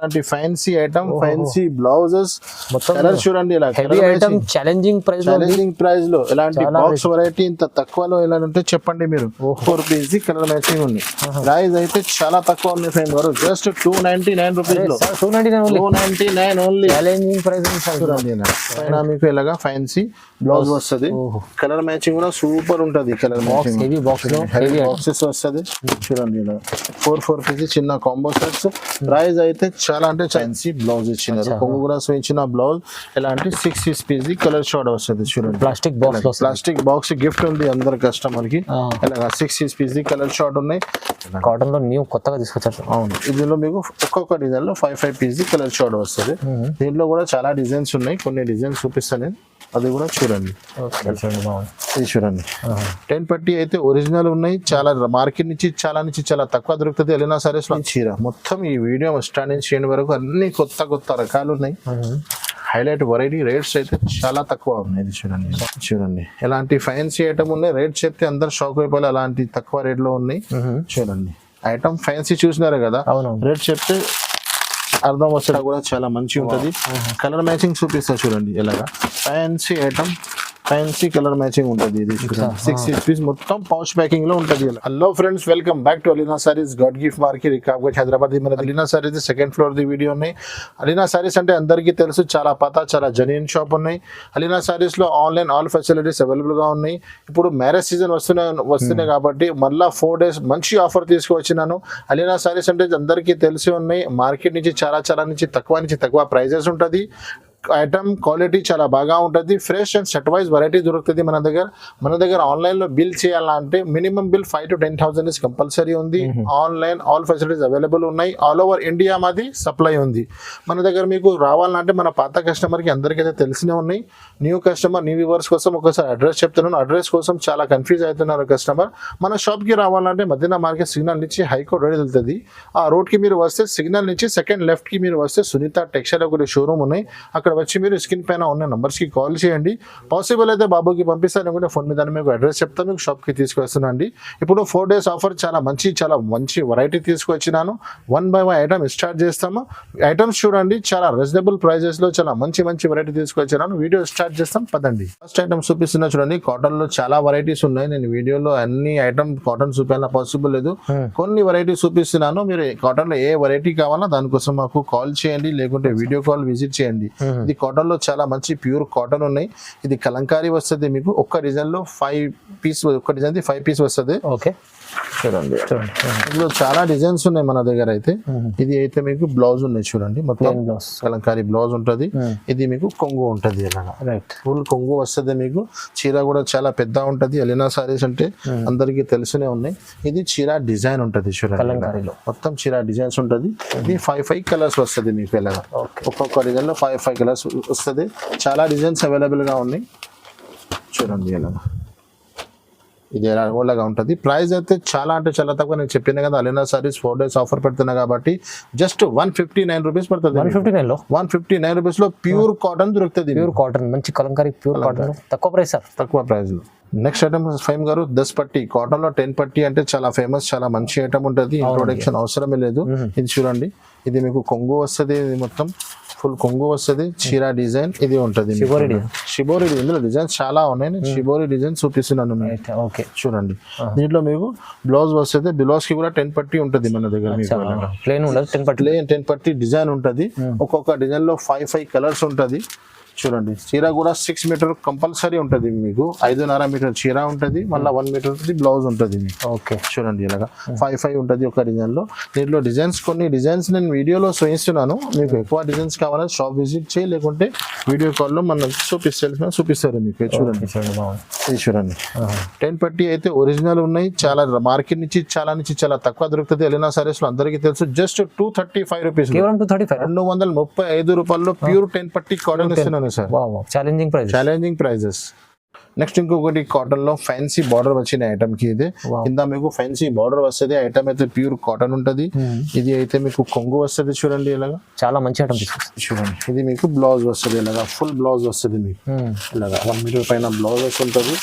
అలాంటి fancy item, fancy blouses, colour చూడండి ఇలా ఛాలెంజింగ్ ప్రైస్ లో ఇలాంటి బాక్స్ వెరైటీ ఇంత తక్కువలో ఎలా ఉంటే చెప్పండి మీరు. 4 పీస్ కలర్ మ్యాచింగ్ ఉంది. ప్రైస్ అయితే చాలా తక్కువ ఉంది ఫ్రెండ్ గారు, జస్ట్ 299 రూపీస్ లో. 299 ఓన్లీ. ఛాలెంజింగ్ ప్రైస్ చూడండి పైన మీకు ఇలాగా ఫ్యాన్సీ బ్లౌజ్ వస్తుంది. కలర్ మ్యాచింగ్ కూడా సూపర్ ఉంటది. కలర్ మ్యాచింగ్ హెవీ బాక్స్ లో హెవీ బాక్సెస్ వస్తుంది. చూడండి ఇలా 4 పీస్ చిన్న కాంబో సెట్స్. ప్రైస్ అయితే చాలా అంటే ఫ్యాన్సీ బ్లౌజ్ ఇచ్చినారు. కొంగు కూడా ఇచ్చిన బ్లౌజ్. ఇలాంటి 6 పీస్ కలర్ షార్ట్ వస్తుంది. చూడండి ప్లాస్టిక్ బాక్స్ గిఫ్ట్ ఉంది అందరు కస్టమర్ కి. ఇలాగా 6 పీస్ కలర్ షార్ట్ ఉన్నాయి. కాటన్ లో న్యూ కొత్తగా తీసుకొచ్చారు. అవును, ఇందులో మీకు ఒక్కొక్క డిజైన్ లో 5 పీస్ కలర్ షార్ట్ వస్తుంది. దీంట్లో కూడా చాలా డిజైన్స్ ఉన్నాయి. కొన్ని డిజైన్స్ చూపిస్తాను నేను, అది కూడా చూడండి. ఇది చూడండి 10 పట్టీ అయితే ఒరిజినల్ ఉన్నాయి. చాలా మార్కెట్ నుంచి చాలా తక్కువ దొరుకుతుంది. ఎలినా సారీస్ లో చీర మొత్తం ఈ వీడియో స్టార్ట్ నుంచి ఎండ్ వరకు అన్ని కొత్త రకాలు ఉన్నాయి. Highlight variety. రేట్స్ అయితే చాలా తక్కువ ఉన్నాయి. ఇది చూడండి ఎలాంటి ఫ్యాన్సీ ఐటమ్ ఉన్నాయి. రేట్ చెప్తే అందరు షాక్ అయిపోయి అలాంటి తక్కువ రేట్ లో ఉన్నాయి. చూడండి ఐటమ్ ఫ్యాన్సీ చూసినారు కదా, రేట్ చెప్తే అర్థం వస్తుంది కూడా చాలా మంచిగా ఉంటుంది. కలర్ మ్యాచింగ్ చూపిస్తా చూడండి. ఇలాగా fancy item, fancy colour matching ఉంటుంది. ఇది 6 పీస్ మొత్తం పౌచ్ ప్యాకింగ్ లో ఉంటుంది. Hello friends, welcome back to Alina Sarees God Gift Market, Rikabgunj, Hyderabad. మన అలీనా సారీస్ సెకండ్ ఫ్లోర్ ది వీడియో ఉన్నాయి. అలీనా సారీస్ అంటే అందరికీ తెలుసు, చాలా చాలా జెన్యూన్ షాప్ ఉన్నాయి. అలీనా సారీస్ లో ఆన్లైన్ ఆల్ ఫెసిలిటీస్ అవైలబుల్ గా ఉన్నాయి. ఇప్పుడు మ్యారేజ్ సీజన్ వస్తున్నాయి కాబట్టి మళ్ళీ 4 days మంచి ఆఫర్ తీసుకువచ్చినాను. అలీనా సారీస్ అంటే అందరికీ తెలిసి ఉన్నాయి. మార్కెట్ నుంచి చాలా తక్కువ ప్రైజెస్ ఉంటుంది. ఐటమ్ క్వాలిటీ చాలా బాగా ఉంటుంది. Fresh and set wise variety దొరుకుతుంది మన దగ్గర. ఆన్లైన్ లో బిల్ చేయాలంటే minimum bill 5,000 to 10,000 is compulsory ఉంది. ఆన్లైన్ ఆల్ ఫెసిలిటీస్ అవైలబుల్ ఉన్నాయి. ఆల్ ఓవర్ ఇండియా మాది సప్లై ఉంది. మన దగ్గర మీకు రావాలంటే మన పాత కస్టమర్ కి అందరికైతే తెలిసినే ఉన్నాయి. న్యూ కస్టమర్, న్యూ వ్యూవర్స్ కోసం ఒకసారి అడ్రస్ చెప్తున్నాను. అడ్రస్ కోసం చాలా కన్ఫ్యూజ్ అవుతున్నారు కస్టమర్. మన షాప్ కి రావాలంటే మదీనా మార్కెట్ సిగ్నల్ నుంచి హైకోర్ట్ రోడ్ వెళ్తుంది. ఆ రోడ్ కి మీరు వస్తే సిగ్నల్ నుంచి సెకండ్ లెఫ్ట్ కి మీరు వస్తే సునీత టెక్స్టైల్ ఒకటి షోరూమ్ ఉన్నాయి. అక్కడ వచ్చి మీరు స్క్రీన్ పైన ఉన్న నంబర్స్ కి కాల్ చేయండి. పాసిబుల్ అయితే బాబుకి పంపిస్తాను అనుకుంటే ఫోన్ మీద మీకు అడ్రస్ చెప్తాను, మీకు షాప్ కి తీసుకొస్తున్నాండి. ఇప్పుడు 4 days ఆఫర్ చాలా మంచి వెరైటీ తీసుకొచ్చినాను. 1 by 1 ఐటమ్ స్టార్ట్ చేస్తాము. ఐటమ్స్ చూడండి, చాలా రీజనబుల్ ప్రైజెస్ లో చాలా మంచి వెరైటీ తీసుకొచ్చినాను. వీడియో స్టార్ట్ చేస్తాం పదండి. ఫస్ట్ ఐటమ్ చూపిస్తున్నా చూడండి. కాటన్ లో చాలా వెరైటీస్ ఉన్నాయి. నేను వీడియోలో అన్ని ఐటమ్ కాటన్ చూపించాల పాసిబుల్ లేదు. కొన్ని వెరైటీ చూపిస్తున్నాను. మీరు కాటన్ లో ఏ వెరైటీ కావాలా దానికోసం మాకు కాల్ చేయండి, లేకుంటే వీడియో కాల్ విజిట్ చేయండి. ఇది కాటన్ లో చాలా మంచి ప్యూర్ కాటన్ ఉన్నాయి. ఇది కలంకారీ వస్తుంది. మీకు ఒక్క డిజైన్ లో 5 పీస్, ఒక్క డిజైన్ 5 పీస్ వస్తుంది. ఓకే చూడండి, ఇందులో చాలా డిజైన్స్ ఉన్నాయి మన దగ్గర అయితే. ఇది అయితే మీకు బ్లౌజ్ ఉన్నాయి చూడండి, మొత్తం కలంకారీ బ్లౌజ్ ఉంటది. ఇది మీకు కొంగు ఉంటది. ఫుల్ కొంగు వస్తుంది. మీకు చీర కూడా చాలా పెద్ద ఉంటది. అలీనా సారీస్ అంటే అందరికి తెలిసినే ఉన్నాయి. ఇది చీర డిజైన్ ఉంటది చూడండి, మొత్తం చీర డిజైన్స్ ఉంటది. ఇది 5 కలర్స్ వస్తుంది మీకు. ఇలాగా ఒక్కొక్క డిజైన్ లో 5 కలర్స్ వస్తుంది. చాలా డిజైన్స్ అవైలబుల్ గా ఉన్నాయి చూడండి. ఇలాగా ఇది ఎలాగా ఉంటుంది. ప్రైస్ అయితే చాలా తక్కువ. నేను చెప్పిన కదా అలీనా సారీస్ 4 days ఆఫర్ పెడుతున్నా కాబట్టి జస్ట్ 159 రూపీస్ పడుతుంది. 159 రూపీస్ లో ప్యూర్ కాటన్ దొరుకుతుంది. ప్యూర్ కాటన్, మంచి కలంకారీ ప్యూర్ కాటన్, తక్కువ ప్రైస్ లో. నెక్స్ట్ ఐటమ్ ఫైమ్ గారు 10 పట్టీ కాటన్ లో 10 పట్టీ అంటే చాలా ఫేమస్, చాలా మంచి ఐటమ్ ఉంటుంది. ఇంట్రొడక్షన్ అవసరమే లేదు. ఇది చూడండి, ఇది మీకు కొంగు వస్తుంది. ఇది మొత్తం ఫుల్ కొంగు వస్తుంది. చీర డిజైన్ ఇది ఉంటుంది. షిబోరి ఇందులో డిజైన్స్ చాలా ఉన్నాయి. నేను షిబోరి డిజైన్ చూపిస్తున్నాను. చూడండి, దీంట్లో మీకు బ్లౌజ్ వస్తుంది. బ్లౌజ్ కి కూడా 10 పట్టీ ఉంటుంది మన దగ్గర. ప్లేన్ 10 పట్టీ డిజైన్ ఉంటుంది. ఒక్కొక్క డిజైన్ లో 5 కలర్స్ ఉంటుంది. చూడండి, చీర కూడా 6 మీటర్ కంపల్సరీ ఉంటుంది. మీకు 5.5 మీటర్ చీర ఉంటుంది. మళ్ళీ 1 మీటర్ బ్లౌజ్ ఉంటుంది. ఓకే చూడండి, ఇలాగా 5 ఉంటుంది ఒక డిజైన్ లో. దీంట్లో డిజైన్స్, కొన్ని డిజైన్స్ నేను వీడియోలో చూపిస్తున్నాను. మీకు ఎక్కువ డిజైన్స్ కావాలంటే షాప్ విజిట్ చేయి, లేకుంటే వీడియో కాల్ లో మనం చూపిస్తారు మీకు. చూడండి, ఇది చూడండి 10 పట్టీ అయితే ఒరిజినల్ ఉన్నాయి. చాలా మార్కెట్ నుంచి చాలా తక్కువ దొరుకుతుంది. అలీనా సారీస్ లో అందరికీ తెలుసు. జస్ట్ 235 రూపీస్, 235 రూపాయల్లో ప్యూర్ 10 పట్టీ కాటన్ ఇస్తున్నాను సార్. Challenging prices. నెక్స్ట్ ఇంకొకటి కాటన్ లో ఫ్యాన్సీ బార్డర్ వచ్చిన ఐటమ్ కి ఇది కింద మీకు ఫ్యాన్సీ బార్డర్ వస్తుంది. ఐటమ్ అయితే ప్యూర్ కాటన్ ఉంటది. ఇది అయితే మీకు కొంగు వస్తుంది చూడండి ఇలాగా, చాలా మంచి ఐటమ్ చూడండి. ఇది మీకు బ్లౌజ్ వస్తుంది ఇలాగా, ఫుల్ బ్లౌజ్ వస్తుంది మీకు ఇలాగా 1 మీటర్ పైన బ్లౌజ్ వస్తుంటది.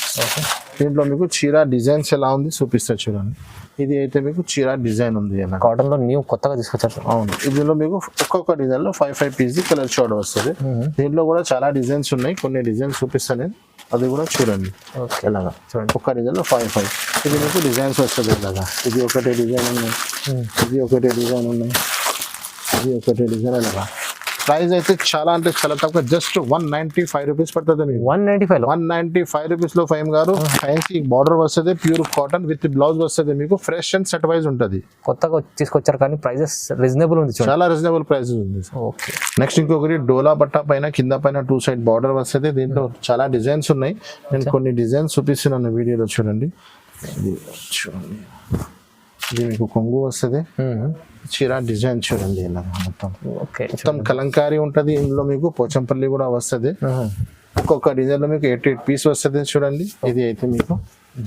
దీంట్లో మీకు చీర డిజైన్స్ ఎలా ఉంది చూపిస్తా చూడండి. ఇది అయితే మీకు చీర డిజైన్ ఉంది ఇలా కాటన్ లో న్యూ కొత్తగా తీసుకొచ్చారు. అవును, ఇందులో మీకు ఒక్కొక్క డిజైన్ లో 5 పీస్ కలర్ షార్ట్ వస్తుంది. దీంట్లో కూడా చాలా డిజైన్స్ ఉన్నాయి, కొన్ని డిజైన్స్ చూపిస్తాను నేను, అది కూడా చూడండి ఇలాగా. చూడండి ఒక్క డిజైన్ లో 5 ఇది మీకు డిజైన్స్ వస్తుంది ఇలాగా. ఇది ఒకటి డిజైన్ ఉన్నాయి, ఇది ఒకటి డిజైన్ ఉన్నాయి, ఇది ఒకటి డిజైన్ ఇలాగా. ప్రైస్ అయితే చాలా అంటే చాలా తక్కువ, జస్ట్ 195 రూపీస్ పడుతుంది మీకు. 195 రూపీస్ లో ఫైమ్ గారు ఫ్యాన్సీ బార్డర్ వస్తుంది, ప్యూర్ కాటన్ విత్ బ్లౌజ్ వస్తుంది మీకు. ఫ్రెష్ అండ్ సెట్ వైజ్ ఉంటుంది. కొత్తగా తీసుకొచ్చారు కానీ ప్రైజెస్ రీజనబుల్ ఉంది, చాలా రీజనబుల్ ప్రైసెస్ ఉంది. ఓకే. నెక్స్ట్ ఇంకొకటి డోలా బట్ట పైన కింద పైన 2 సైడ్ బార్డర్ వస్తుంది. దీంట్లో చాలా డిజైన్స్ ఉన్నాయి, నేను కొన్ని డిజైన్స్ చూపిస్తున్నాను వీడియోలో చూడండి. ఇది చూడండి, ఇది మీకు కొంగు వస్తుంది, చీర డిజైన్ చూడండి ఇలా మొత్తం. మొత్తం కలంకారీ ఉంటది. ఇందులో మీకు పోచంపల్లి కూడా వస్తుంది. ఒక్కొక్క డిజైన్ లో మీకు 8 పీస్ వస్తుంది చూడండి. ఇది అయితే మీకు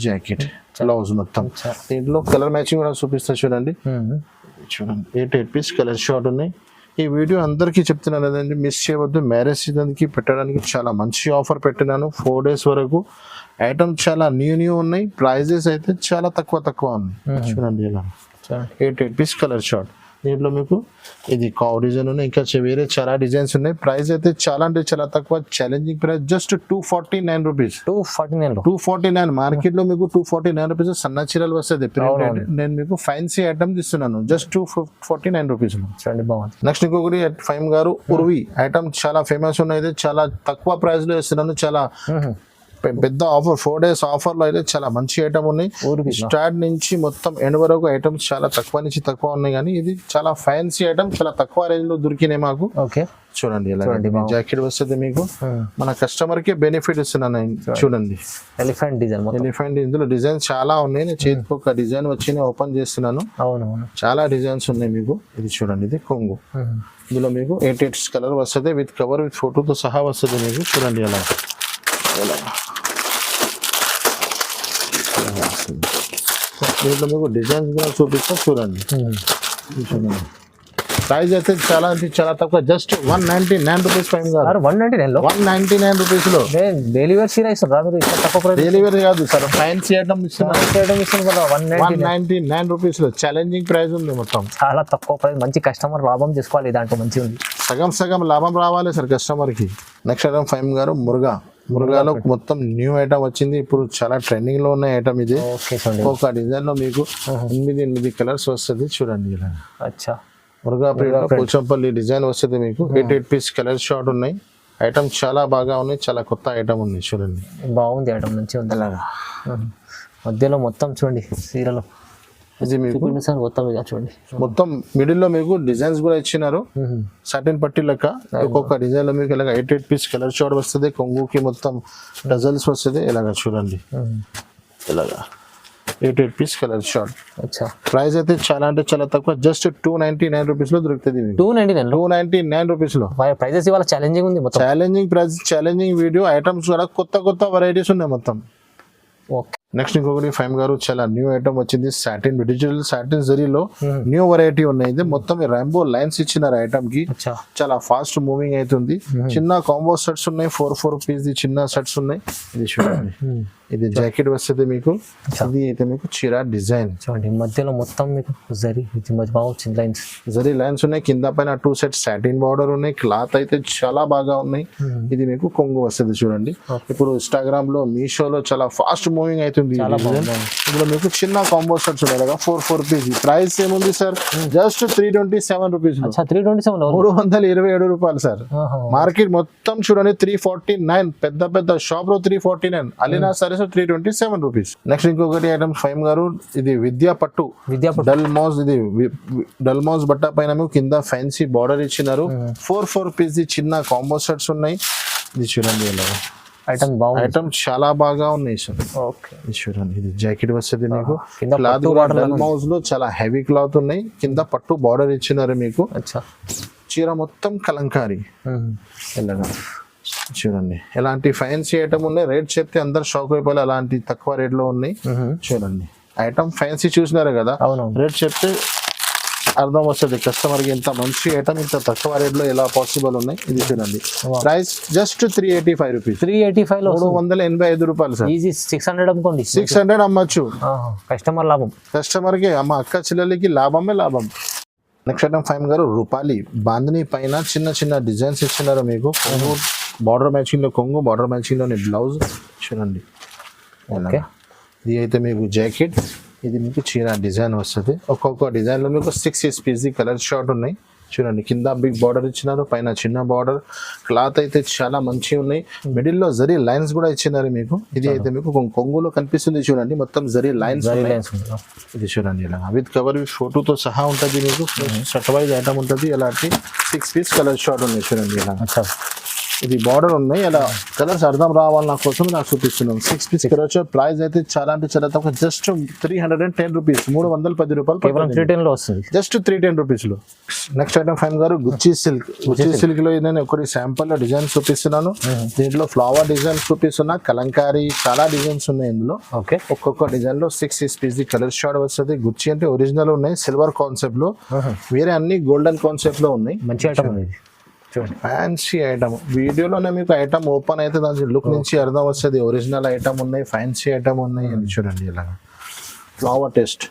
జాకెట్ బ్లౌజ్ మొత్తం. దీంట్లో కలర్ మ్యాచింగ్ కూడా చూపిస్తా చూడండి. చూడండి 8 పీస్ కలర్ షార్ట్ ఉన్నాయి. ఈ వీడియో అందరికీ చెప్తున్నాను కదండి, మిస్ చేయవద్దు. మ్యారేజ్ సీజన్కి పెట్టడానికి చాలా మంచి ఆఫర్ పెట్టినాను. 4 డేస్ వరకు ఐటమ్ చాలా న్యూ ఉన్నాయి. ప్రైజెస్ అయితే చాలా తక్కువ ఉన్నాయి. చూడండి ఇలా 8 పీస్ కలర్ షార్ట్. దీంట్లో మీకు ఇది కావ్ డిజైన్ ఉన్నాయి, ఇంకా వేరే చాలా డిజైన్స్ ఉన్నాయి. ప్రైస్ అయితే చాలా అంటే చాలా తక్కువ, challenging price just 249 rupees. 249 market లో మీకు 249 రూపీస్ సన్న చీరలు వస్తుంది. నేను మీకు ఫ్యాన్సీ ఐటమ్ ఇస్తున్నాను జస్ట్ 249 రూపీస్. నెక్స్ట్ ఇంకొకటి ఫైమ్ గారు ఉర్వి ఐటమ్ చాలా ఫేమస్ ఉన్నాయి, చాలా తక్కువ ప్రైస్ లో ఇస్తున్నాను. చాలా పెద్ద ఆఫర్, 4 డేస్ ఆఫర్ లో అయితే చాలా మంచి ఐటమ్ ఉన్నాయి. స్టార్ట్ నుంచి మొత్తం ఎండ్ వరకు ఐటమ్స్ చాలా తక్కువ నుంచి తక్కువ ఉన్నాయి, కానీ ఇది చాలా ఫ్యాన్సీ ఐటమ్, చాలా తక్కువ రేంజ్ లో దొరికినాయి మాకు. చూడండి ఇలా జాకెట్ వస్తుంది మీకు. మన కస్టమర్ కి బెనిఫిట్ ఇస్తున్నాను. చూడండి ఎలిఫెంట్ డిజైన్, ఇందులో డిజైన్ చాలా ఉన్నాయి. నేను చేతికి ఒక డిజైన్ వచ్చి ఓపెన్ చేస్తున్నాను. చాలా డిజైన్స్ ఉన్నాయి మీకు. ఇది చూడండి, ఇది కొంగు. ఇందులో మీకు 8 కలర్ వస్తుంది, విత్ కవర్ విత్ ఫోటోతో సహా వస్తుంది మీకు. చూడండి అలా దీంట్లో మీకు డిజైన్స్ కూడా చూపిస్తా చూడండి. ప్రైస్ అయితే చాలా అంటే చాలా తక్కువ, జస్ట్ 199 రూపీస్. 199 రూపీస్ లో డెలివరీ కాదు సార్, ఫ్యాన్సీ ఐటమ్ ఇస్తున్నారు. 199 రూపీస్ లో ఛాలెంజింగ్ ప్రైస్ ఉంది మొత్తం. చాలా తక్కువ ప్రైస్, మంచి కస్టమర్ లాభం చేసుకోవాలి. దాంట్లో మంచి ఉంది, సగం లాభం రావాలి సార్ కస్టమర్ కి. నెక్స్ట్ ఐటమ్ ఫైమ్ గారు మురుగాలో మొత్తం న్యూ ఐటమ్ వచ్చింది. ఇప్పుడు చాలా ట్రెండింగ్ లో ఉన్న ఐటమ్ ఇది. ఒక డిజైన్ లో మీకు 8 కలర్స్ వస్తుంది. చూడండి ఇలా మురుగా ప్రింట్ పోచంపల్లి డిజైన్ వస్తుంది మీకు. 8 పీస్ కలర్ షార్ట్ ఉన్నాయి. ఐటమ్ చాలా బాగా ఉన్నాయి, చాలా కొత్త ఐటమ్ ఉంది. చూడండి బాగుంది ఐటమ్, మంచిగా ఉంది. అలాగా మధ్యలో మొత్తం చూడండి చీరలు, ఇది మీకు చూడండి మొత్తం మిడిల్ లో మీకు డిజైన్స్ కూడా ఇచ్చినారు. సర్టెన్ పట్టి లెక్క ఒక్కొక్క డిజైన్ లో మీకు ఇలాగ 8 పీస్ కలర్ షార్ట్ వస్తుంది. కొంగుకి మొత్తం డజల్స్ వస్తుంది. ఇలాగ చూడండి, ఇలాగా 8 పీస్ కలర్ షార్ట్. ప్రైస్ అయితే చాలా అంటే చాలా తక్కువ, జస్ట్ 299 రూపీస్ లో దొరుకుతుంది. 299 రూపీస్ లో ప్రైజెస్ ఇవాళ ఛాలెంజింగ్ ఉంది. Challenging price, challenging video items కూడా కొత్త వెరైటీస్ ఉన్నాయి మొత్తం. నెక్స్ట్ ఇంకొకటి ఫైమ్ గారు చాలా న్యూ ఐటమ్ వచ్చింది. సాటిన్, డిజిటల్ సాటిన్ జరీలో న్యూ వెరైటీ ఉన్నాయి. మొత్తం రాంబో లైన్స్ ఇచ్చినారు ఐటమ్ కి. చాలా ఫాస్ట్ మూవింగ్ అవుతుంది. చిన్న కాంబో సెట్స్ ఉన్నాయి, 4 పీస్ చిన్న సెట్స్ ఉన్నాయి. ఇది చూడండి, ఇది జాకెట్ వస్తుంది మీకు. ఇది అయితే మీకు చీర డిజైన్ చూడండి, మధ్యలో మొత్తం మీకు జరీ లైన్స్ ఉన్నాయి. కింద పైన 2 సెట్ సాటిన్ బార్డర్ ఉన్నాయి. క్లాత్ అయితే చాలా బాగా ఉన్నాయి. ఇది మీకు కొంగు వస్తుంది. చూడండి, ఇప్పుడు ఇన్స్టాగ్రామ్ లో, మీషోలో చాలా ఫాస్ట్ మూవింగ్ అవుతుంది. ఇందులో మీకు చిన్న కాంబో సెట్స్ ఉన్నాయి, 4 పీస్. ప్రైస్ ఏముంది సార్, జస్ట్ 327 రూపీస్. 327 రూపాయలు సార్. మార్కెట్ మొత్తం చూడండి 349. పెద్ద షాప్ లో 349, అలీనా సారీస్ 327 రూపీస్. నెక్స్ట్ ఇంకొకటి ఐటమ్ ఫైమ్ గారు, ఇది విద్యా పట్టు డల్ మౌజ్. ఇది డల్ మౌజ్ బట్ట పైన మీకు కింద ఫ్యాన్సీ బార్డర్ ఇచ్చినారు. 4 పీస్ చిన్న కాంబో సెట్స్ ఉన్నాయి. ఇది చూడండి ఇలా ఐటమ్ చాలా బాగా ఉన్నాయి సార్. చూడండి, ఇది జాకెట్ వస్తుంది మీకు. క్లాత్ డల్ మౌజ్ లో చాలా హెవీ క్లాత్ ఉన్నాయి. కింద పట్టు బార్డర్ ఇచ్చినారు మీకు. చీర మొత్తం కలంకారీ. చూడండి ఎలాంటి ఫ్యాన్సీ ఐటమ్ ఉన్నాయి, రేట్ చెప్తే అందరు షాక్ అయిపోయి అలాంటి తక్కువ రేట్ లో ఉన్నాయి. చూడండి ఐటమ్ ఫ్యాన్సీ చూసినారు కదా, అవునవును. రేట్ చెప్తే అర్థం వస్తుంది కస్టమర్ కి ఇంత మంచి ఐటమ్ ఇంత తక్కువ రేట్ లో ఎలా పాసిబుల్ ఉన్నాయి. ఇది చూడండి ప్రైస్ జస్ట్ 385 రూపీస్, 385 లో 385 రూపాయలు సార్. ఈజీ 600 అమ్ముకోండి, 600 అమ్మచ్చు. కస్టమర్ లాభం. కస్టమర్ కి అమ్మ అక్క చెల్లెలకి లాభమే లాభం. నెక్స్ట్ ఐటమ్ ఫైమ్ గారు రూపాలి బాంధని పైన చిన్న చిన్న డిజైన్స్ ఇచ్చినారు మీకు. కొంగు బార్డర్ మ్యాచింగ్ లో కొంగు, బార్డర్ మ్యాచింగ్ లోని బ్లౌజ్ చూడండి. ఓకే, ఇది అయితే మీకు జాకెట్, ఇది మీకు చీర డిజైన్ వస్తుంది. ఒక్కొక్క డిజైన్ లో మీకు 6 పీస్ కలర్ షార్ట్ ఉన్నాయి. చూడండి కింద బిగ్ బార్డర్ ఇచ్చినారు, పైన చిన్న బార్డర్. క్లాత్ అయితే చాలా మంచిగా ఉన్నాయి. మిడిల్ లో జరీ లైన్స్ కూడా ఇచ్చినారు మీకు. ఇది అయితే మీకు కొంగులో కనిపిస్తుంది చూడండి, మొత్తం జరీ లైన్స్. ఇది చూడండి ఇలా విత్ కవర్ విత్ ఫోటోతో సహా ఉంటుంది మీకు. షర్ట్ వైజ్ ఐటమ్ ఉంటుంది. అలాంటి 6 పీస్ కలర్ షార్ట్ ఉన్నాయి చూడండి ఇలా. ఇది బార్డర్ ఉన్నాయి, అలా కలర్స్ అర్థం రావాలి నా కోసం నాకు చూపిస్తున్నాం. 6 పీస్ కలర్ షార్ట్. ప్రైస్ అయితే చాలా అంటే చాలా తక్కువ, జస్ట్ 310 రూపీస్, 310 రూపాయలు వస్తుంది, జస్ట్ 310 రూపీస్ లో. నెక్స్ట్ ఐటమ్ ఫైమ్ గారు గుచ్చి సిల్క్. గుచ్చి సిల్క్ లో నేను ఒకటి శాంపుల్ లో డిజైన్ చూపిస్తున్నాను. దీంట్లో ఫ్లవర్ డిజైన్ చూపిస్తున్నా, కలంకారీ చాలా డిజైన్స్ ఉన్నాయి ఇందులో. ఓకే, ఒక్కొక్క డిజైన్ లో 6 పీస్ కలర్ షార్ట్ వస్తుంది. గుచ్చి అంటే ఒరిజినల్ ఉన్నాయి, సిల్వర్ కాన్సెప్ట్ లో, వేరే అన్ని గోల్డెన్ కాన్సెప్ట్ లో ఉన్నాయి. మంచి ఐటమ్ ఉంది, ఫ్యాన్సీ ఐటమ్. వీడియోలోనే మీకు ఐటమ్ ఓపెన్ అయితే దాని లుక్ నుంచి అర్థం వస్తుంది. ఒరిజినల్ ఐటమ్ ఉన్నాయి, ఫ్యాన్సీ ఐటమ్ ఉన్నాయి అని చూడండి ఇలా. Flower test.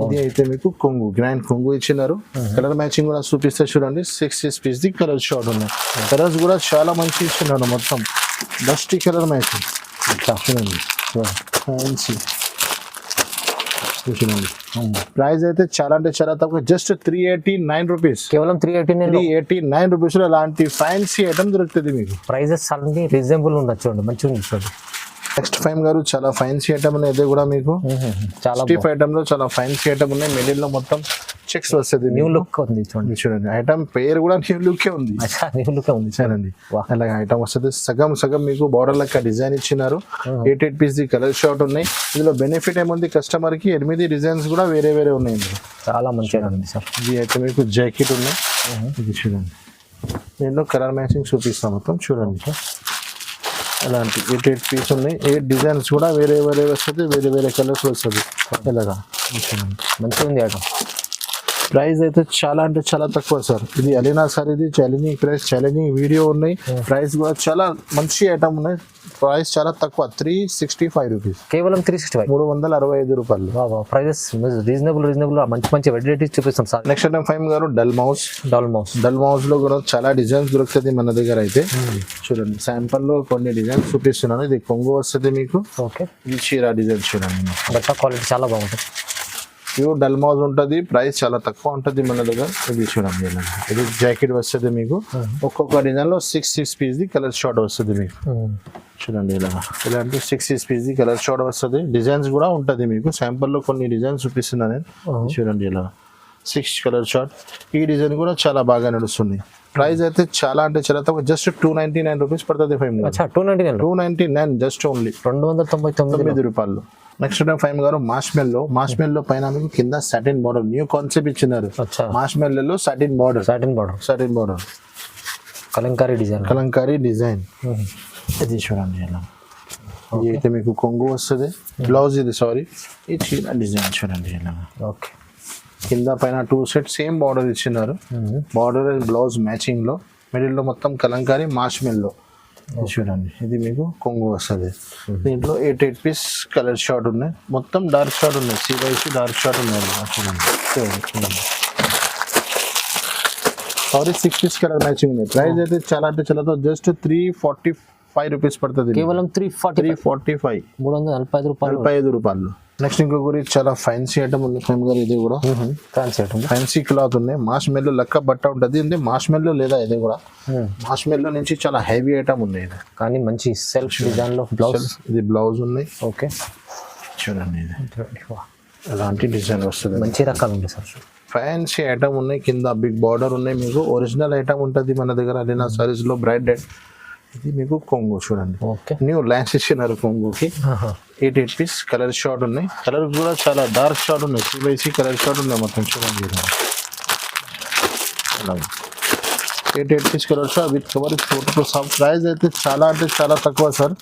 ఇది అయితే మీకు కొంగు, గ్రాండ్ కొంగు ఇచ్చినారు. కలర్ మ్యాచింగ్ కూడా చూపిస్తే చూడండి. 6 పీస్ కలర్ షార్ట్ ఉన్నాయి. కలర్స్ కూడా చాలా మంచి ఇచ్చినారు, మొత్తం డస్టీ కలర్ మ్యాచింగ్. చూడండి ఫ్యాన్సీ చూడండి. ప్రైస్ అయితే చాలా అంటే చాలా తక్కువ, జస్ట్ 389 రూపీస్, కేవలం 389 రూపీస్ లో అలాంటి ఫ్యాన్సీ ఐటమ్ దొరుకుతుంది మీకు. ప్రైజెస్ అన్ని రీజనబుల్ ఉండొచ్చు, చూడండి మంచిగా ఉంది చూడండి. నెక్స్ట్ ఫైమ్ గారు చాలా ఫ్యాన్సీ ఐటమ్ అనేది కూడా మీకు చాలా స్టిఫ్ ఐటమ్ లో చాలా ఫ్యాన్సీ ఐటమ్ ఉన్నాయి. మిడిల్ లో మొత్తం చెక్స్ వస్తుంది, న్యూ లుక్ ఉంది చూడండి. చూడండి ఐటమ్ పేరు కూడా న్యూ లుక్ ఉంది, న్యూ లుక్ ఉంది చూడండి. అలాగే ఐటమ్ వస్తుంది. సగం సగం మీకు బార్డర్ లెక్క డిజైన్ ఇచ్చినారు. 8 పీస్ కలర్ షార్ట్ ఉన్నాయి. ఇందులో బెనిఫిట్ ఏముంది కస్టమర్ కి, 8 డిజైన్స్ కూడా వేరే వేరే ఉన్నాయి ఇందులో. చాలా మంచిగా ఉంది సార్. ఇది అయితే మీకు జాకెట్ ఉన్నాయి. ఇది చూడండి, దీంట్లో కలర్ మ్యాచింగ్ చూపిస్తాం మొత్తం చూడండి. అలాంటి 8 పీస్ ఉన్నాయి. 8 డిజైన్స్ కూడా వేరే వేరే వస్తుంది, వేరే వేరే కలర్స్ వస్తుంది. ఇలాగా మంచిగా ఉంది ఐటమ్. ప్రైస్ అయితే చాలా అంటే చాలా తక్కువ సార్. ఇది అలీనా సార్, ఇది ఛాలెంజింగ్ ప్రైస్, ఛాలెంజింగ్ వీడియో ఉన్నాయి. ప్రైస్ కూడా చాలా మంచి ఐటమ్ ఉన్నాయి. ప్రైస్ చాలా తక్కువ, 365 రూపీస్, కేవలం 365, 365 రూపాయలు. ప్రైజెస్ రీజనబుల్ మంచి మంచి వెరైటీస్ చూపిస్తాం సార్. నెక్స్ట్ ఐటమ్ ఫైమ్ గారు డల్ మౌస్. డల్ మౌస్ లో కూడా చాలా డిజైన్స్ దొరుకుతుంది మన దగ్గర అయితే. చూడండి శాంపుల్ లో కొన్ని డిజైన్స్ చూపిస్తున్నాను. ఇది కొంగు వస్తుంది మీకు. ఓకే, ఈ చీర డిజైన్ చూడండి, బట్ట క్వాలిటీ చాలా బాగుంటుంది. ప్యూర్ డల్ మౌజ్ ఉంటుంది. ప్రైస్ చాలా తక్కువ ఉంటుంది మన దగ్గర. ఇది చూడండి, ఇది జాకెట్ వస్తుంది మీకు. ఒక్కొక్క డిజైన్ లో 6 పీస్ కలర్ షార్ట్ వస్తుంది మీకు. చూడండి ఇలా, ఇలాంటి 6 పీస్ కలర్ షార్ట్ వస్తుంది. డిజైన్స్ కూడా ఉంటుంది మీకు. శాంపుల్ లో కొన్ని డిజైన్స్ చూపిస్తున్నాను నేను. చూడండి ఇలా 6 కలర్ షార్ట్. ఈ డిజైన్ కూడా చాలా బాగా నడుస్తుంది. ప్రైస్ అయితే చాలా అంటే చాలా తక్కువ, జస్ట్ 299 రూపీస్ పడుతుంది. 299 జస్ట్ ఓన్లీ 299 రూపాయలు. నెక్స్ట్ ఫైమ్ గారు మాష్మెల్లో పైన మీకు కింద సాటిన్ బార్డర్, న్యూ కాన్సెప్ట్ ఇచ్చినారు. మాష్మెల్లో సాటిన్ బార్డర్ కలంకారీ డిజైన్. ఇది చూడండి ఇలా. ఇది అయితే మీకు కొంగు వస్తుంది. బ్లౌజ్ ఇది ఈ చీర డిజైన్ చూడండి ఇలా. ఓకే, కింద పైన 2 సెట్ సేమ్ బార్డర్ ఇచ్చినారు. బార్డర్ అండ్ బ్లౌజ్ మ్యాచింగ్ లో, మిడిల్ లో మొత్తం కలంకారీ మాష్మెల్లో. చూడండి, ఇది మీకు కొంగు వస్తుంది. దీంట్లో 8 పీస్ కలర్ షార్ట్ ఉన్నాయి. మొత్తం డార్క్ షార్ట్ ఉన్నాయి, సివైసి డార్క్ షార్ట్ ఉన్నాయి. చూడండి 6 పీస్ కలర్ మ్యాచింగ్ ఉన్నాయి. ప్రైస్ అయితే చాలా అంటే చాలా జస్ట్ 345 రూపీస్ పడుతుంది, కేవలం 345, 345 రూపాయలు. నెక్స్ట్ ఇంకొకటి చాలా ఫ్యాన్సీ ఐటమ్ ఉంది ఫైమ్ గారు. ఇది కూడా ఫ్యాన్సీ క్లాత్ ఉన్నాయి. మాష్మెల్లో లెక్క బట్ట ఉంటుంది. ఇది మాష్మెల్లో లేదా ఇది కూడా మాష్మెల్లో నుంచి చాలా హెవీ ఐటమ్ ఉంది. ఇది కానీ మంచి సెల్ఫ్ డిజైన్ లో బ్లౌజ్. ఇది బ్లౌజ్ ఉన్నాయి. ఓకే, చూడండి ఇది ఎలాంటి డిజైన్ వస్తుంది. మంచి రకాలు ఉంది సార్. ఫ్యాన్సీ ఐటమ్ ఉన్నాయి. కింద బిగ్ బార్డర్ ఉన్నాయి మీకు. ఒరిజినల్ ఐటమ్ ఉంటుంది మన దగ్గర అలీనా సారీస్ లో బ్రైడెడ్. ఇది మీకు కొంగు చూడండి. న్యూ లైన్స్ ఇచ్చినారు కొంగుకి. 8 పీస్ కలర్ షార్ట్ ఉన్నాయి. కలర్ కూడా చాలా డార్క్ షార్ట్ ఉన్నాయి. సివైసి కలర్ షార్ట్ ఉన్నాయి మొత్తం చూడండి. Eight piece colour short with cover photo సాఫ్. ప్రైస్ అయితే చాలా అంటే చాలా తక్కువ సార్.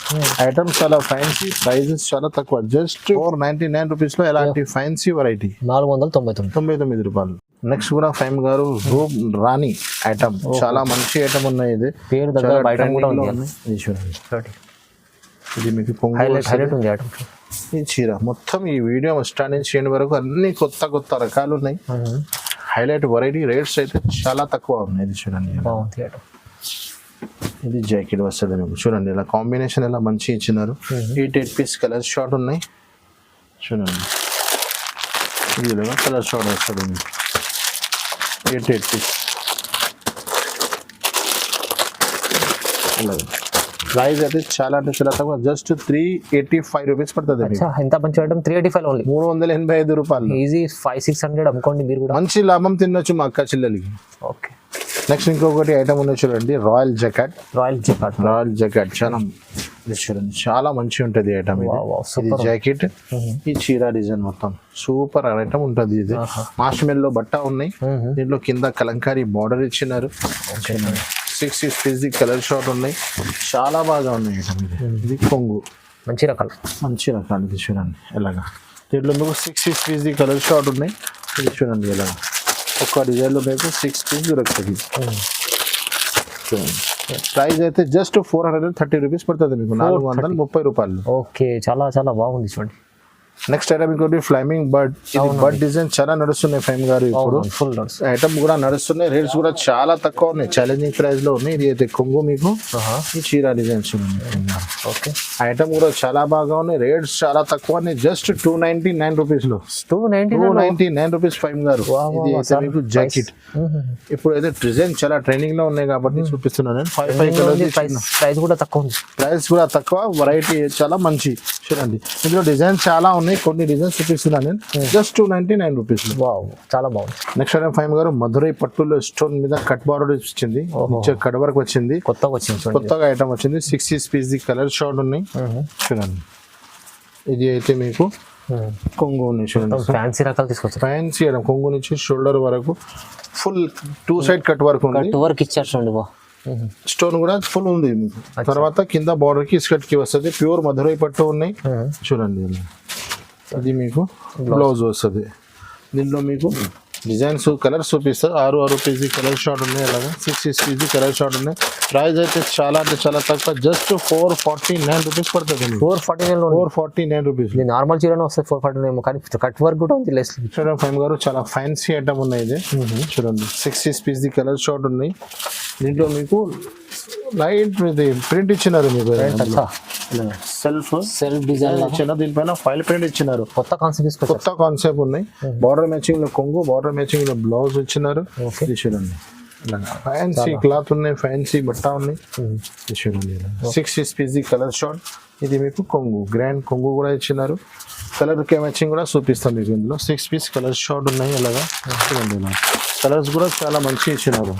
ఐటమ్ చాలా ఫ్యాన్సీ, ప్రైజెస్ చాలా తక్కువ. జస్ట్ 499 రూపీస్ లో ఎలాంటి ఫ్యాన్సీ వెరైటీ 499 రూపాయలు. నెక్స్ట్ కూడా ఫైమ్ గారు రూప్ రాణి ఐటమ్, చాలా మంచి ఐటమ్ ఉన్నాయి. ఇది పేరు దగ్గర ఐటమ్ కూడా ఉంది. ఇది చూడండి, ఇది మీకు హైలైట్ ఉంది ఐటమ్. ఈ చీర మొత్తం ఈ వీడియో స్టార్ట్ నుంచి ఎండ్ వరకు అన్ని కొత్త కొత్త రకాలు ఉన్నాయి. హైలైట్ వెరైటీ, రేట్స్ అయితే చాలా తక్కువ ఉన్నాయి. ఇది చూడండి, బాగుంది ఐటమ్. ఇది జాకెట్ వస్తుంది మీకు. చూడండి ఇలా కాంబినేషన్ ఎలా మంచి ఇచ్చినారు. 8 పీస్ కలర్ షార్ట్ ఉన్నాయి. చూడండి ఇది కలర్ షార్ట్ వస్తుంది మీకు. 8 పీస్. ప్రైస్ అయితే చాలా అంటే చాలా తక్కువ. జస్ట్ 385 రూపీస్ పడుతుంది. ఎంత మంచి ఐటమ్, 385 ఓన్లీ. 385 రూపాయలు. ఈజీ 500-600 అమ్ముకోండి మీరు కూడా. మంచి లాభం తినొచ్చు మా అక్క చెల్లెలకి. ఓకే. నెక్స్ట్ ఇంకొకటి ఐటమ్ ఉంది చూడండి, రాయల్ జాకెట్. రాయల్ జాకెట్ చాలా చూడండి, చాలా మంచి ఉంటది ఐటమ్. ఇది జాకెట్, ఈ చీర డిజైన్ మొత్తం సూపర్ ఐటమ్ ఉంటది. ఇది మాష్మెల్లో బట్ట ఉన్నాయి. దీంట్లో కింద కలంకారీ బార్డర్ ఇచ్చినారు. 6 పీస్ కలర్ షార్ట్ ఉన్నాయి, చాలా బాగా ఉన్నాయి ఐటమ్. ఇది కొంగు, మంచి రకాలు ఇది చూడండి ఎలాగా. దీంట్లో మీకు 6 పీస్ కలర్ షార్ట్ ఉన్నాయి. ఇది చూడండి ఎలాగా, ఒక్క డిజైన్లో మీకు 6 పీస్ దొరుకుతుంది. చూడండి ప్రైస్ అయితే జస్ట్ 430 రూపీస్ పడుతుంది మీకు, 430 రూపాయలు. ఓకే, చాలా చాలా బాగుంది చూడండి. నెక్స్ట్ ఐటమ్ ఇంకోటి ఫ్లైమింగ్ బర్డ్. ఇది బర్డ్ డిజైన్ చాలా నడుస్తున్నాయి ఫైమ్ గారు ఇప్పుడు. ఫుల్ ఐటమ్ కూడా నడుస్తున్నాయి, రేట్స్ కూడా చాలా తక్కువ ఉన్నాయి, ఛాలెంజింగ్ ప్రైస్ లో ఉన్నాయి. ఇది అయితే కొంగు మీకు, ఈ చీర డిజైన్స్ ఉన్నాయి. ఓకే, ఐటమ్ కూడా చాలా బాగా ఉన్నాయి, రేట్స్ చాలా తక్కువ ఉన్నాయి. జస్ట్ 299 రూపీస్ లో, 299 రూపీస్ ఫైమ్ గారు. ఇది అయితే మీకు జాకెట్. ఇప్పుడు అయితే డిజైన్ చాలా ట్రెండింగ్ లో ఉన్నాయి కాబట్టి చూపిస్తున్నాను నేను. 5 కలర్స్. ప్రైస్ కూడా తక్కువ ఉంది, వెరైటీ చాలా మంచి. చూడండి ఇందులో డిజైన్ చాలా ఉన్నాయి, కొన్ని డిజైన్స్ చూపిస్తున్నాను నేను. Just 299 rupees. చాలా బాగుంది. నెక్స్ట్ ఐటమ్ ఫైమ్ గారు మధురై పట్టులో స్టోన్ మీద కట్ బార్డర్ వచ్చింది, కట్ వర్క్ వచ్చింది, కొత్తగా ఐటమ్ వచ్చింది. 6 పీస్ కలర్ షార్ట్ ఉన్నాయి. చూడండి ఇది అయితే మీకు కొంగు ఉన్నాయి. చూడండి ఫ్యాన్సీ రకాలు తీసుకొచ్చారు. ఫ్యాన్సీ ఐటమ్, కొంగు నుంచి షోల్డర్ వరకు ఫుల్ 2 సైడ్ కట్ వర్క్ ఉంది. కట్ వర్క్ ఇచ్చారు చూడండి, స్టోన్ కూడా ఫుల్ ఉంది. తర్వాత కింద బార్డర్ కి స్కర్ట్ కి వస్తుంది. ప్యూర్ మధురై పట్టు ఉన్నాయి. చూడండి ఇది మీకు బ్లౌజ్ వస్తుంది. దీంట్లో మీకు డిజైన్స్ కలర్స్ చూపిస్తారు. 6 పీస్ కలర్ షార్ట్ ఉన్నాయి. అలాగే 6 పీస్ కలర్ షార్ట్ ఉన్నాయి. ప్రైస్ అయితే చాలా అంటే చాలా తక్కువ, జస్ట్ 449 రూపీస్ పడుతుంది. 449 రూపీస్. నార్మల్ చీరనే వస్తుంది 449, కానీ కట్ వర్క్ కూడా ఉంది. చూడండి ఫైమ్ గారు చాలా ఫ్యాన్సీ ఐటమ్ ఉన్నాయి. ఇది చూడండి 6 పీస్ కలర్ షార్ట్ ఉన్నాయి. దీంట్లో మీకు లైట్ ప్రింట్ ఇచ్చినారు, మీకు సెల్ఫ్ డిజైన్ ఇచ్చిన, దీనిపైన ఫైల్ ప్రింట్ ఇచ్చినారు. కొత్త కాన్సెప్ట్ ఉన్నాయి. బార్డర్ మ్యాచింగ్ లో కొంగు, బార్డర్ మ్యాచింగ్ లో బ్లౌజ్ ఇచ్చినారు. చూడండి ఫ్యాన్సీ క్లాత్ ఉన్నాయి, ఫ్యాన్సీ బట్ట ఉన్నాయి. చూడండి 6 పీస్ కలర్ షార్ట్. ఇది మీకు కొంగు, గ్రాండ్ కొంగు కూడా ఇచ్చినారు. కలర్ కే మ్యాచింగ్ కూడా చూపిస్తాం మీకు. ఇందులో 6 పీస్ కలర్ షార్ట్ ఉన్నాయి. అలాగా చూడండి కలర్స్ కూడా చాలా మంచి ఇచ్చినారు.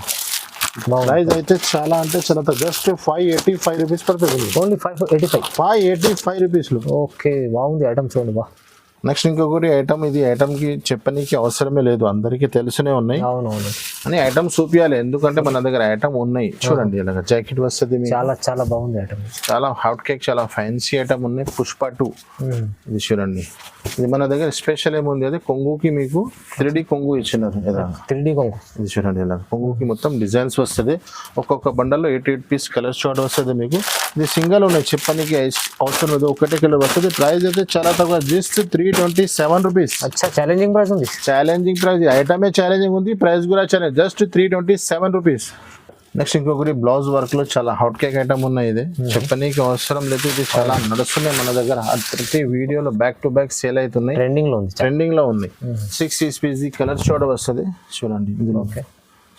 ప్రైస్ అయితే చాలా అంటే చాలా జస్ట్ 585 రూపీస్ పడుతుంది. ఓన్లీ 585 రూపీస్ లో. ఓకే, బాగుంది ఐటమ్ చూడండి. నెక్స్ట్ ఇంకొకటి ఐటమ్, ఇది ఐటమ్ కి చెప్పనీకి అవసరమే లేదు, అందరికీ తెలుసునే ఉన్నాయి. అని ఐటమ్ చూపించాలి, ఎందుకంటే మన దగ్గర ఐటమ్ ఉన్నాయి. చూడండి ఇలాగ జాకెట్ వస్తుంది, చాలా చాలా బాగుంది ఐటమ్, చాలా హాట్ కేక్, చాలా ఫ్యాన్సీ ఐటమ్ ఉన్నాయి. పుష్ప 2 ఇది చూడండి. ఇది మన దగ్గర స్పెషల్ ఏముంది, అదే కొంగుకి మీకు 3D కొంగు ఇచ్చినారు. 3D కొంగు ఇది చూడండి. ఇలా కొంగుకి మొత్తం డిజైన్స్ వస్తుంది. ఒక్కొక్క బండల్లో 8 పీస్ కలర్ షార్ట్ వస్తుంది మీకు. ఇది సింగల్ ఉన్నాయి, చెప్పనీకి అవసరం లేదు, ఒకటే కలర్ వస్తుంది. ప్రైస్ అయితే చాలా తక్కువ, జస్ట్ 327 రూపీస్. ఛాలెంజింగ్ ప్రైస్ ఉంది, ఛాలెంజింగ్ ప్రైస్. ఐటమే ఛాలెంజింగ్ ఉంది, ప్రైస్ కూడా ఛాలెంజ్, జస్ట్ 327 రూపీస్. నెక్స్ట్ ఇంకొకటి బ్లౌజ్ వర్క్ లో చాలా హాట్ కేక్ ఐటమ్ ఉన్నాయి. ఇది చెప్పనీకి అవసరం లేదు, ఇది చాలా నడుస్తున్నాయి మన దగ్గర. ప్రతి వీడియోలో బ్యాక్ టు బ్యాక్ సేల్ అవుతున్నాయి, ట్రెండింగ్ లో ఉంది. 6 పీస్ కలర్ షార్ట్ వస్తుంది. చూడండి ఇందులో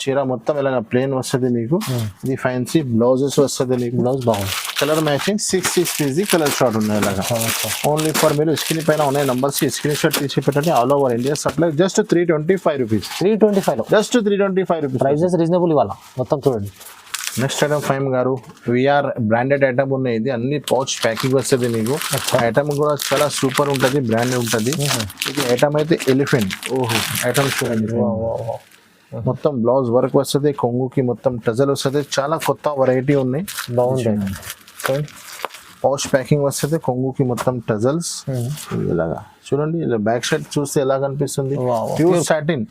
చీర మొత్తం ఇలాగ ప్లేన్ వస్తుంది మీకు. ఇది ఫ్యాన్సీ బ్లౌజెస్ వస్తుంది మీకు. బ్లౌజ్ బాగుంది, colour matching. 6 piece colour short ఉన్నాయి. ఇలాగా ఓన్లీ ఫర్ మీరు స్క్రీన్ పైన ఉన్నాయి నంబర్స్, స్క్రీన్ షాట్ తీసి పెట్టండి. All over India supply. Just 325 rupees. 325 just 325 rupees. Prices reasonable ఇవాళ మొత్తం చూడండి. నెక్స్ట్ ఐటమ్ ఫైమ్ గారు విఆర్ బ్రాండెడ్ ఐటమ్ ఉన్నాయి. ఇది అన్ని పౌచ్ ప్యాకింగ్ వస్తుంది మీకు. ఐటమ్ కూడా చాలా సూపర్ ఉంటుంది, బ్రాండెడ్ ఉంటుంది. ఇది ఐటమ్ అయితే ఎలిఫెంట్. ఓహో ఐటమ్ చూడండి, మొత్తం బ్లౌజ్ వర్క్ వస్తుంది, కొంగుకి మొత్తం టజల్ వస్తుంది, చాలా కొత్త వెరైటీ ఉన్నాయి. బాగుంది. చూడండి పౌచ్ ప్యాకింగ్ వస్తుంది, కొంగుకి మొత్తం టజల్స్ ఇలాగా చూడండి. ఇలా బ్యాక్ సైడ్ చూస్తే ఎలా కనిపిస్తుంది, ప్యూర్ సాటిన్,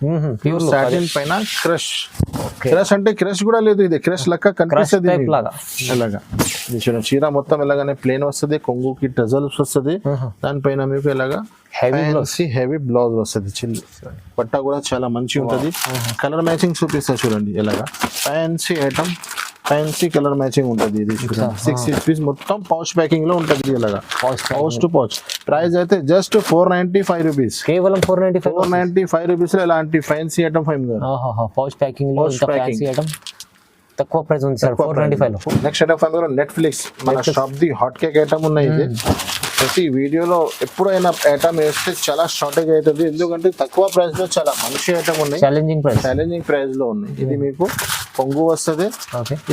ప్యూర్ సాటిన్ పైన క్రష్. క్రష్ అంటే క్రష్ కూడా లేదు, ఇది క్రష్ లెక్క కనిపిస్తుంది ఇలాగా. ఇది చూడండి చీర మొత్తం ఎలాగానే ప్లేన్ వస్తుంది, కొంగుకి టజల్స్ వస్తుంది, దానిపైన మీకు ఇలాగా హెవీ బ్లౌజ్ వస్తుంది. చిన్న పట్ట కూడా చాలా మంచి ఉంటుంది. కలర్ మ్యాచింగ్ చూపిస్తా చూడండి ఎలాగా. Fancy item, fancy colour matching ఉంటుంది. ఇది 6 పీస్ మొత్తం పౌచ్ ప్యాకింగ్ లో ఉంటుంది ఇలాగా, పౌచ్ టు పౌచ్. ప్రైస్ అయితే జస్ట్ 495 రూపీస్, కేవలం 495 రూపీస్ లో ఇలాంటి ఫ్యాన్సీ ఐటమ్ పౌచ్ ప్యాకింగ్ లో ఫ్యాన్సీ ఐటమ్ తక్కువ ప్రైస్ ఉంది సార్ 495 లో. నెక్స్ట్ ఐటమ్ ఫైవ్ నెట్ఫ్లిక్స్ మన shop the hot cake item ఉన్నాయి. ఇది ప్రతి వీడియోలో ఎప్పుడైనా ఐటమ్ వేస్తే చాలా షార్టేజ్ అవుతుంది, ఎందుకంటే తక్కువ ప్రైస్ లో చాలా మంచి ఐటమ్ ఉన్నాయి, ఛాలెంజింగ్ ప్రైస్ లో ఉన్నాయి. ఇది మీకు కొంగు వస్తుంది,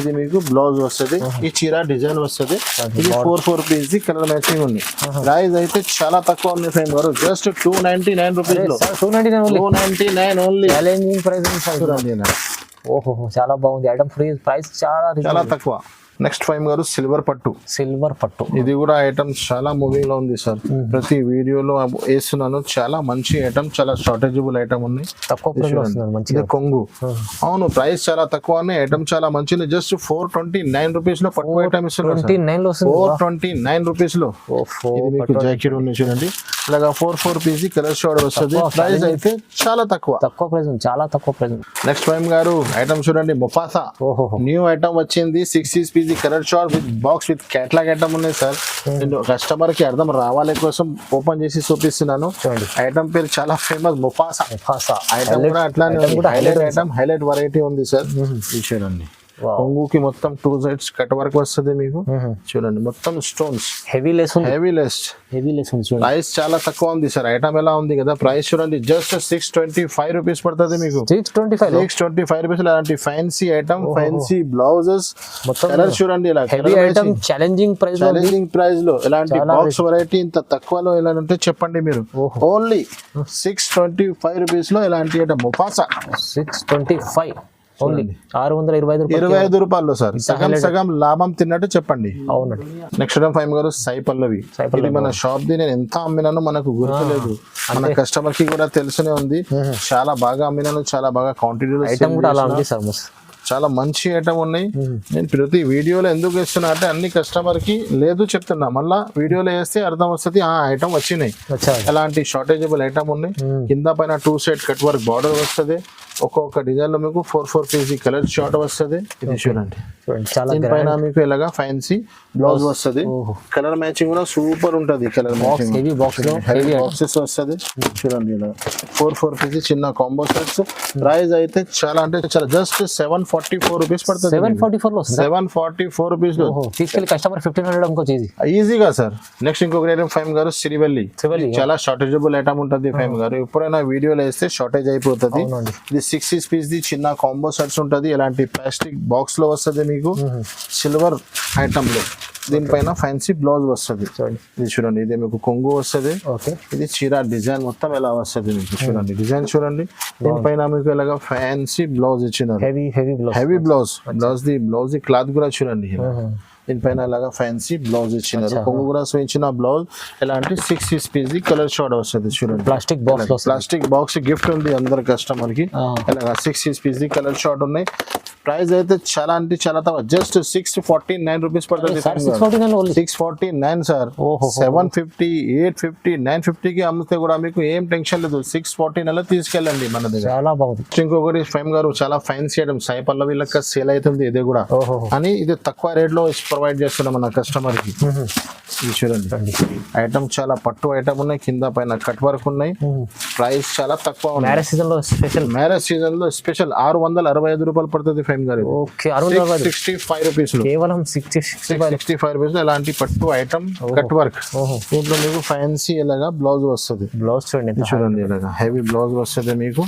ఇది మీకు బ్లౌజ్ వస్తుంది, ఈ చీర డిజైన్ వస్తుంది. ఇది 4 పీస్ ది కలర్ మ్యాచింగ్ ఉంది. ప్రైస్ అయితే చాలా తక్కువ ఉంది ఫ్రెండ్ గారు, జస్ట్ 299 రూపీస్ లో, 299 ఓన్లీ. ఛాలెంజింగ్ ప్రైస్ చూడండి. ఓహో చాలా బాగుంది ఐటమ్, ప్రైస్ చాలా తక్కువ. నెక్స్ట్ ఫైవ్ గారు సిల్వర్ పట్టు, ఇది కూడా ఐటమ్ చాలా మూవింగ్ లో ఉంది సార్. ప్రతి వీడియోలో వేస్తున్నాను, చాలా మంచి ఐటమ్, చాలా షార్టేజబుల్ ఐటమ్ ఉంది, తక్కువ కొంగు. అవును ప్రైస్ చాలా తక్కువ, ఐటమ్ చాలా మంచిది. జస్ట్ 429 రూపీస్ లో పట్టు ఐటమ్ ఇస్తున్నారు, 429 రూపీస్ లో. ఇది మీకు జాకెట్ ఉంది చూడండి, ఇలాగా 4 పీస్ కలర్ షార్ట్ వస్తుంది. ప్రైస్ అయితే చాలా తక్కువ ప్రైస్, చాలా తక్కువ ప్రైస్. నెక్స్ట్ ఫైవ్ గారు ఐటమ్ చూడండి, ముఫాసా న్యూ ఐటమ్ వచ్చింది. 6 piece colour short with box with catalogue item ఉన్నాయి సార్. నేను కస్టమర్ కి అర్థం రావాలి కోసం ఓపెన్ చేసి చూపిస్తున్నాను. ఐటమ్ పేరు చాలా ఫేమస్, ముఫాసా. ఐటమ్ కూడా అట్లానే హైలైట్ ఐటమ్, హైలైట్ వెరైటీ ఉంది సార్. చూడండి కొంగుకి మొత్తం 2 సైడ్స్ కట్ వర్క్ వస్తుంది మీకు. చూడండి మొత్తం స్టోన్స్, హెవీ లెస్. ప్రైస్ చాలా తక్కువ ఉంది సార్. ఐటమ్ ఎలా ఉంది కదా, ప్రైస్ చూడండి జస్ట్ 625 రూపీస్ పడుతుంది మీకు, 625 రూపీస్. అలాంటి fancy item, fancy blouses, colour చూడండి ఇలా ఛాలెంజింగ్ ప్రైస్ లో. ఇలాంటి బాక్స్ వెరైటీ ఇంత తక్కువలో ఎలా ఉంటే చెప్పండి మీరు, ఓన్లీ 625 రూపీస్ లో ఇలాంటి ఐటమ్ ముఫాసా. 625 ఓన్లీ 625 రూపాయలు సార్. సగం లాభం తిన్నట్టు చెప్పండి. అవునండి. నెక్స్ట్ ఐటమ్ ఫైవ్ గారు సాయి పల్లవి. ఇది మన షాప్ ది నేను ఎంత అమ్మినానో మనకు గుర్తులేదు, మన కస్టమర్ కి కూడా తెలుసునే ఉంది. చాలా బాగా అమ్మినాను, చాలా బాగా క్వాంటిటీలో, చాలా మంచి ఐటమ్ ఉన్నాయి. నేను ప్రతి వీడియోలో ఎందుకు వేస్తున్నా అంటే అన్ని కస్టమర్ కి లేదు చెప్తున్నా, మళ్ళా వీడియోలో వేస్తే అర్థం వస్తుంది ఆ ఐటమ్ వచ్చినాయి. అలాంటి షార్టేజబుల్ ఐటమ్ ఉన్నాయి. కింద పైన 2 సైడ్ కట్ వర్క్ బార్డర్ వస్తుంది, ఒక్కొక్క డిజైన్ లో మీకు 4 పీస్ కలర్ షార్ట్ వస్తుంది. ఇది చూడండి దీనిపైన మీకు ఇలాగా ఫ్యాన్సీ బ్లౌజ్ వస్తుంది. కలర్ మ్యాచింగ్ కూడా సూపర్ ఉంటది. కలర్ మ్యాచింగ్ బాక్సెస్ వస్తుంది. చూడండి ఇలా 4 పీస్ చిన్న కాంబో సెట్స్. ప్రైస్ అయితే చాలా అంటే చాలా, జస్ట్ 744 రూపీస్ పడుతుంది. 744 రూపీస్ లో తీసుకెళ్ళి కస్టమర్ 1500 అమ్ముకోవచ్చు ఈజీగా సార్. నెక్స్ట్ ఇంకొక ఐటమ్ ఫైవ్ గారు సిరివెల్లి. చాలా షార్టేజబుల్ ఐటమ్ ఉంటుంది ఫైవ్ గారు, ఎప్పుడైనా వీడియోలో వేస్తే షార్టేజ్ అయిపోతుంది. ఇది 6 పీస్ ది చిన్న కాంబో సెట్స్ ఉంటుంది. ఇలాంటి ప్లాస్టిక్ బాక్స్ లో వస్తుంది మీకు, సిల్వర్ ఐటమ్ లో. దీనిపైన ఫ్యాన్సీ బ్లౌజ్ వస్తుంది. ఇది చూడండి, ఇది మీకు కొంగు వస్తుంది. ఇది చీర డిజైన్ మొత్తం ఎలా వస్తుంది మీకు చూడండి, డిజైన్ చూడండి. దీనిపైన మీకు ఇలాగా ఫ్యాన్సీ బ్లౌజ్ ఇచ్చినారు, హెవీ బ్లౌజ్ ది క్లాత్ కూడా చూడండి. దీనిపైన ఇలాగా ఫ్యాన్సీ బ్లౌజ్ ఇచ్చినారు, కొంగు కూడా ఇచ్చిన బ్లౌజ్. ఇలాంటి 6 పీస్ ది కలర్ షార్ట్ వస్తుంది. చూడండి ప్లాస్టిక్ బాక్స్ గిఫ్ట్ ఉంది అందరు కస్టమర్ కి. ఇలాగా 6 పీస్ ది కలర్ షార్ట్ ఉన్నాయి. ప్రైస్ అయితే చాలా అంటే చాలా తక్కువ, జస్ట్ 649 రూపీస్ పడుతుంది. 649 సార్. 750, 850, 950 కి అమ్మితే కూడా మీకు ఏం టెన్షన్ లేదు. 649 తీసుకెళ్ళండి మన దగ్గర. చాలా బాగుంది. ఇంకొకటి ఫైమ్ గారు చాలా ఫ్యాన్సీ ఐటమ్, సాయి పల్లవి లెక్క సేల్ అవుతుంది ఇది కూడా, అని ఇది తక్కువ రేట్ లో ప్రొవైడ్ చేస్తున్నాం మన కస్టమర్ కి. ఇది చూడండి ఐటమ్ చాలా పట్టు ఐటమ్ ఉన్నాయి, కింద పైన కట్ వర్క్ ఉన్నాయి. ప్రైస్ చాలా తక్కువ. మ్యారేజ్ సీజన్ లో స్పెషల్ 665 రూపాయలు పడుతుంది ఫైమ్ గారు. 65 రూపీస్ లో, కేవలం 65 రూపీస్ లో ఇలాంటి పట్టు ఐటమ్ కట్ వర్క్. దీంట్లో మీకు ఫ్యాన్సీ ఇలాగా బ్లౌజ్ వస్తుంది. చూడండి ఇలాగా హెవీ బ్లౌజ్ వస్తుంది మీకు.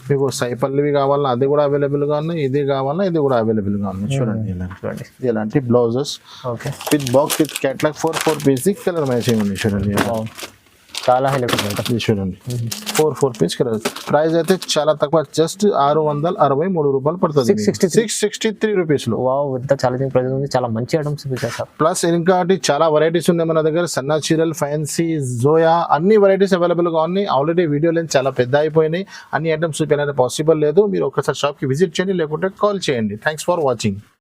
మీకు సాయి పల్లవి కావాలన్నా అది కూడా అవైలబుల్ గా ఉన్నాయి, ఇది కావాలన్నా ఇది కూడా అవైలబుల్ గా ఉన్నాయి. చూడండి ఇలాంటి blouses with box with catalogue 4 piece colour matching ఉంది. చూడండి చాలా హైలైట్ ఉంది ఐటమ్. ఇది చూడండి 4 పీస్ కలర్. ప్రైస్ అయితే చాలా తక్కువ, జస్ట్ 663 రూపాయలు పడుతుంది. 663 రూపీస్ లో. వావ్, ఎంత ఛాలెంజింగ్ ప్రైస్ ఉంది. చాలా మంచి ఐటమ్స్ సార్. ప్లస్ ఇంకోటి చాలా వెరైటీస్ ఉన్నాయి మన దగ్గర. సన్నా చీరల్, ఫ్యాన్సీ, జోయా అన్ని వెరైటీస్ అవైలబుల్ గా ఉన్నాయి. ఆల్రెడీ వీడియో లెన్స్ చాలా పెద్ద అయిపోయినాయి, అన్ని ఐటమ్స్ చూపించాలంటే పాసిబుల్ లేదు. మీరు ఒకసారి షాప్ కి విజిట్ చేయండి, లేకుంటే కాల్ చేయండి. Thanks for watching.